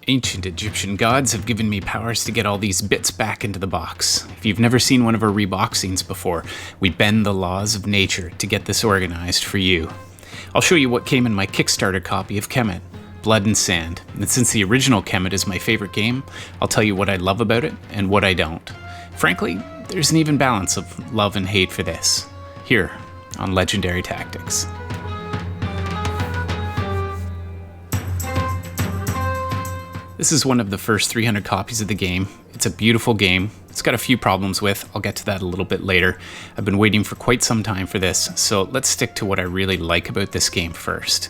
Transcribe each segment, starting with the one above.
Ancient Egyptian gods have given me powers to get all these bits back into the box. If you've never seen one of our reboxings before, we bend the laws of nature to get this organized for you. I'll show you what came in my Kickstarter copy of Kemet, Blood and Sand. And since the original Kemet is my favorite game, I'll tell you what I love about it and what I don't. Frankly, there's an even balance of love and hate for this, here on Legendary Tactics. This is one of the first 300 copies of the game. It's a beautiful game. It's got a few problems with. I'll get to that a little bit later. I've been waiting for quite some time for this, so let's stick to what I really like about this game first.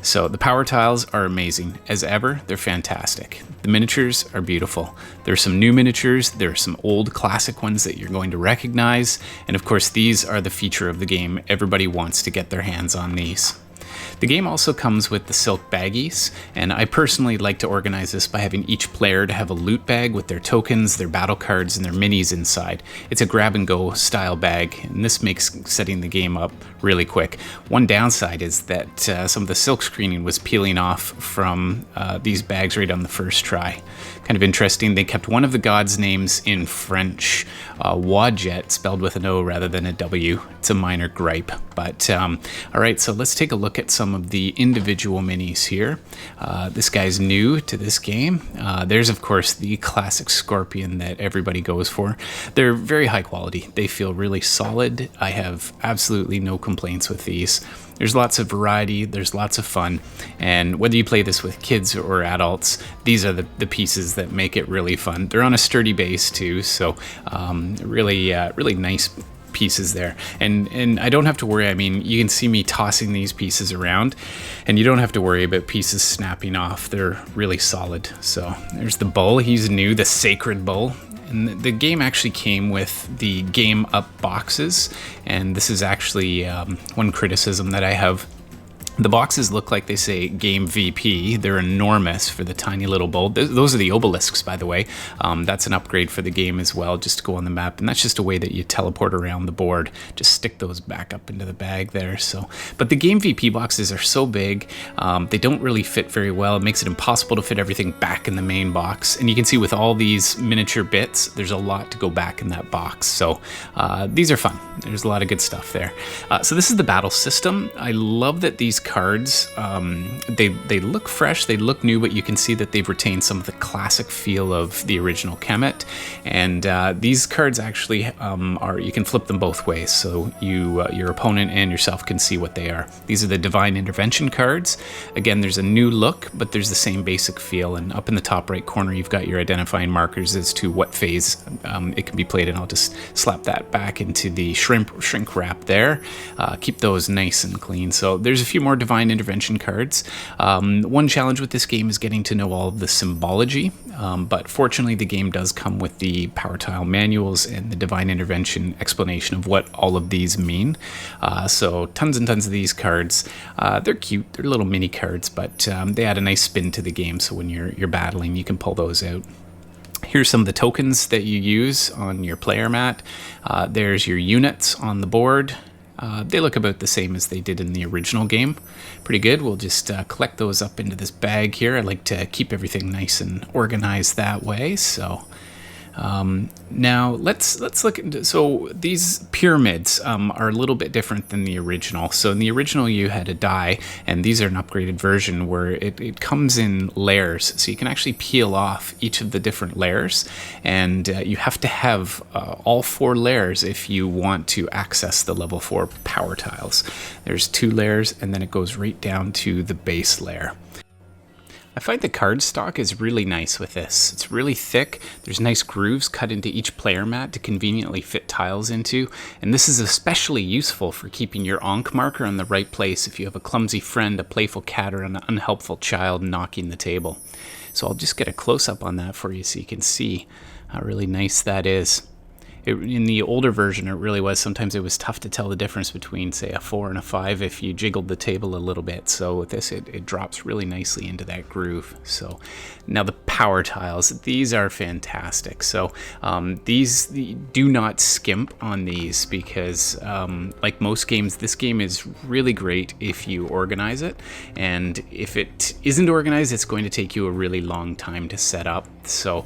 So the power tiles are amazing. As ever, they're fantastic. The miniatures are beautiful. There's some new miniatures, there are some old classic ones that you're going to recognize, and of course these are the feature of the game. Everybody wants to get their hands on these. The game also comes with the silk baggies, and I personally like to organize this by having each player to have a loot bag with their tokens, their battle cards, and their minis inside. It's a grab-and-go style bag, and this makes setting the game up really quick. One downside is that some of the silk screening was peeling off from these bags right on the first try. Kind of interesting, they kept one of the gods' names in French, Wadjet, spelled with an O rather than a W. It's a minor gripe, but alright, so let's take a look at some of the individual minis here. This guy's new to this game. There's of course the classic Scorpion that everybody goes for. They're very high quality. They feel really solid. I have absolutely no complaints with these. There's lots of variety, there's lots of fun, and whether you play this with kids or adults, these are the pieces that make it really fun. They're on a sturdy base too, so really nice pieces there. And I don't have to worry. I mean, you can see me tossing these pieces around, and you don't have to worry about pieces snapping off. They're really solid. So there's the bull. He's new, the Sacred Bull. And the game actually came with the Game Up boxes, and this is actually one criticism that I have. The boxes look like they say Game VP. They're enormous for the tiny little bull. Those are the obelisks, by the way. That's an upgrade for the game as well, just to go on the map. And that's just a way that you teleport around the board. Just stick those back up into the bag there. So, but the Game VP boxes are so big, they don't really fit very well. It makes it impossible to fit everything back in the main box. And you can see with all these miniature bits, there's a lot to go back in that box. So these are fun. There's a lot of good stuff there. So this is the battle system. I love that these cards, they look fresh, they look new, but you can see that they've retained some of the classic feel of the original Kemet. And these cards actually you can flip them both ways, so your opponent and yourself can see what they are. These are the Divine Intervention cards. Again, there's a new look, but there's the same basic feel, and up in the top right corner you've got your identifying markers as to what phase it can be played in. I'll just slap that back into the shrink wrap there. Keep those nice and clean. So there's a few more Divine Intervention cards. One challenge with this game is getting to know all of the symbology, but fortunately the game does come with the power tile manuals and the Divine Intervention explanation of what all of these mean. So tons and tons of these cards. They're cute, they're little mini cards, but they add a nice spin to the game, so when you're battling you can pull those out. Here's some of the tokens that you use on your player mat. There's your units on the board. They look about the same as they did in the original game. Pretty good. We'll just collect those up into this bag here. I like to keep everything nice and organized that way. So now let's look into, so these pyramids are a little bit different than the original. So in the original you had a die, and these are an upgraded version where it comes in layers, so you can actually peel off each of the different layers, and you have to have all 4 layers if you want to access the level 4 power tiles. There's 2 layers, and then it goes right down to the base layer. I find the card stock is really nice with this. It's really thick. There's nice grooves cut into each player mat to conveniently fit tiles into, and this is especially useful for keeping your Ankh marker in the right place if you have a clumsy friend, a playful cat, or an unhelpful child knocking the table. So I'll just get a close-up on that for you so you can see how really nice that is. In the older version, it really was. Sometimes it was tough to tell the difference between, say, a 4 and a 5 if you jiggled the table a little bit. So with this, it drops really nicely into that groove. So now the power tiles, these are fantastic. So these, do not skimp on these because like most games, this game is really great if you organize it. And if it isn't organized, it's going to take you a really long time to set up. So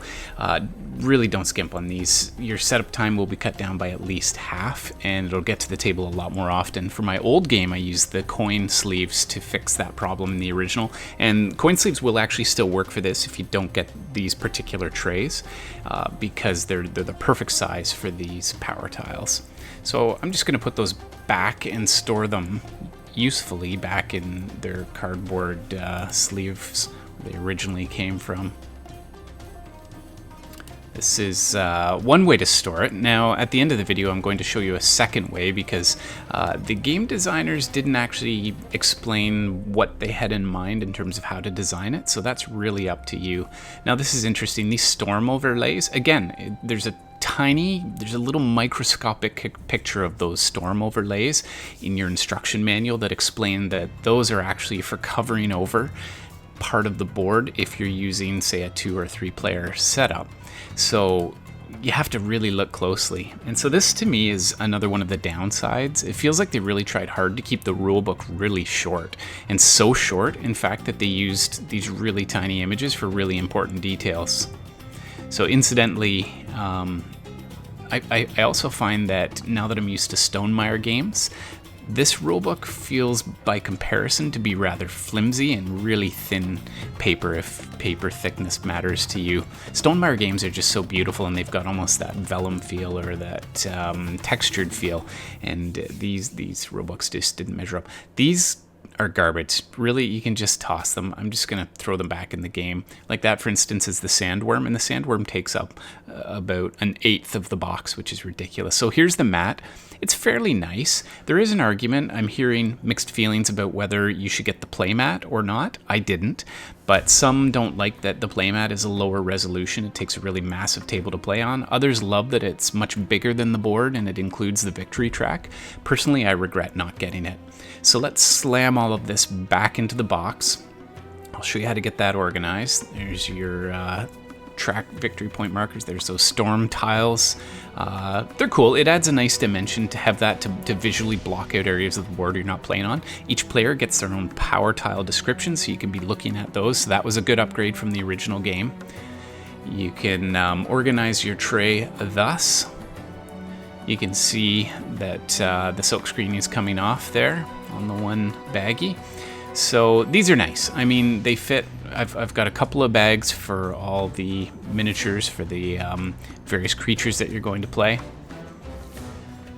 really don't skimp on these. Your setup time will be cut down by at least half, and it'll get to the table a lot more often. For my old game, I used the coin sleeves to fix that problem in the original, and coin sleeves will actually still work for this if you don't get these particular trays, because they're the perfect size for these power tiles. So I'm just going to put those back and store them usefully back in their cardboard sleeves where they originally came from. This is one way to store it. Now, at the end of the video, I'm going to show you a second way because the game designers didn't actually explain what they had in mind in terms of how to design it, so that's really up to you. Now, this is interesting. These storm overlays, again, there's a little microscopic picture of those storm overlays in your instruction manual that explain that those are actually for covering over part of the board if you're using, say, a 2 or 3 player setup. So you have to really look closely. And so this to me is another one of the downsides. It feels like they really tried hard to keep the rulebook really short, and so short, in fact, that they used these really tiny images for really important details. So incidentally, I also find that now that I'm used to Stonemaier games, this rulebook feels, by comparison, to be rather flimsy and really thin paper if paper thickness matters to you. Stonemaier games are just so beautiful, and they've got almost that vellum feel or that textured feel, and these rulebooks just didn't measure up. These are garbage. Really, you can just toss them. I'm just going to throw them back in the game. Like that, for instance, is the sandworm, and the sandworm takes up about 1/8 of the box, which is ridiculous. So here's the mat. It's fairly nice. There is an argument. I'm hearing mixed feelings about whether you should get the playmat or not. I didn't, but some don't like that the playmat is a lower resolution. It takes a really massive table to play on. Others love that it's much bigger than the board and it includes the victory track. Personally, I regret not getting it. So let's slam all of this back into the box. I'll show you how to get that organized. There's your track victory point markers. There's those storm tiles. They're cool. It adds a nice dimension to have that to visually block out areas of the board you're not playing on. Each player gets their own power tile description, so you can be looking at those. So that was a good upgrade from the original game. You can organize your tray thus. You can see that the silk screen is coming off there on the one baggie. So these are nice. I mean, they fit. I've got a couple of bags for all the miniatures for the various creatures that you're going to play.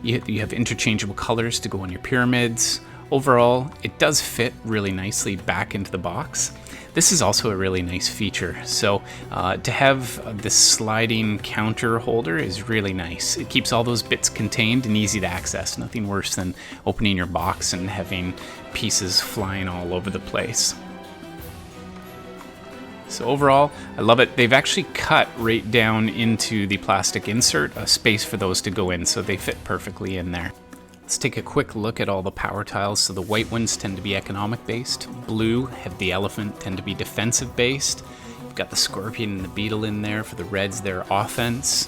You have interchangeable colors to go on your pyramids. Overall, it does fit really nicely back into the box. This is also a really nice feature. So to have this sliding counter holder is really nice. It keeps all those bits contained and easy to access. Nothing worse than opening your box and having pieces flying all over the place. So overall, I love it. They've actually cut right down into the plastic insert a space for those to go in, so they fit perfectly in there. Let's take a quick look at all the power tiles. So the white ones tend to be economic based. Blue have the elephant, tend to be defensive based. You've got the scorpion and the beetle in there. For the reds, they're offense.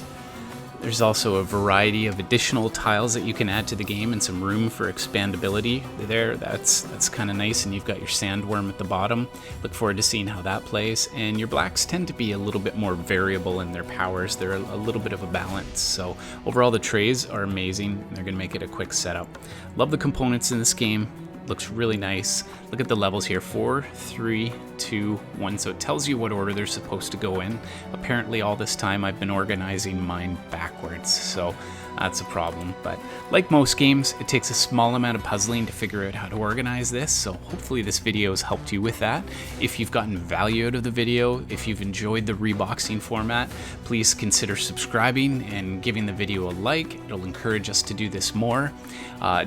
There's also a variety of additional tiles that you can add to the game and some room for expandability there. That's kind of nice. And you've got your sandworm at the bottom. Look forward to seeing how that plays. And your blacks tend to be a little bit more variable in their powers. They're a little bit of a balance. So overall, the trays are amazing. They're going to make it a quick setup. Love the components in this game. Looks really nice. Look at the levels here, 4, 3, 2, 1. So it tells you what order they're supposed to go in. Apparently all this time I've been organizing mine backwards. So That's a problem. But like most games, it takes a small amount of puzzling to figure out how to organize this, so hopefully this video has helped you with that. If you've gotten value out of the video, if you've enjoyed the reboxing format, please consider subscribing and giving the video a like. It'll encourage us to do this more.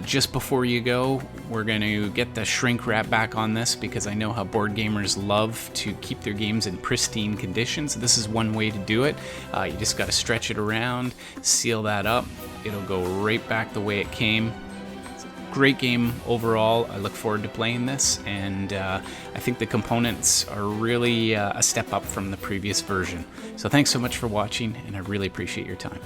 Just before you go, we're going to get the shrink wrap back on this because I know how board gamers love to keep their games in pristine conditions. This is one way to do it. You just got to stretch it around, seal that up. It'll go right back the way it came. It's a great game overall. I look forward to playing this, and I think the components are really a step up from the previous version. So thanks so much for watching, and I really appreciate your time.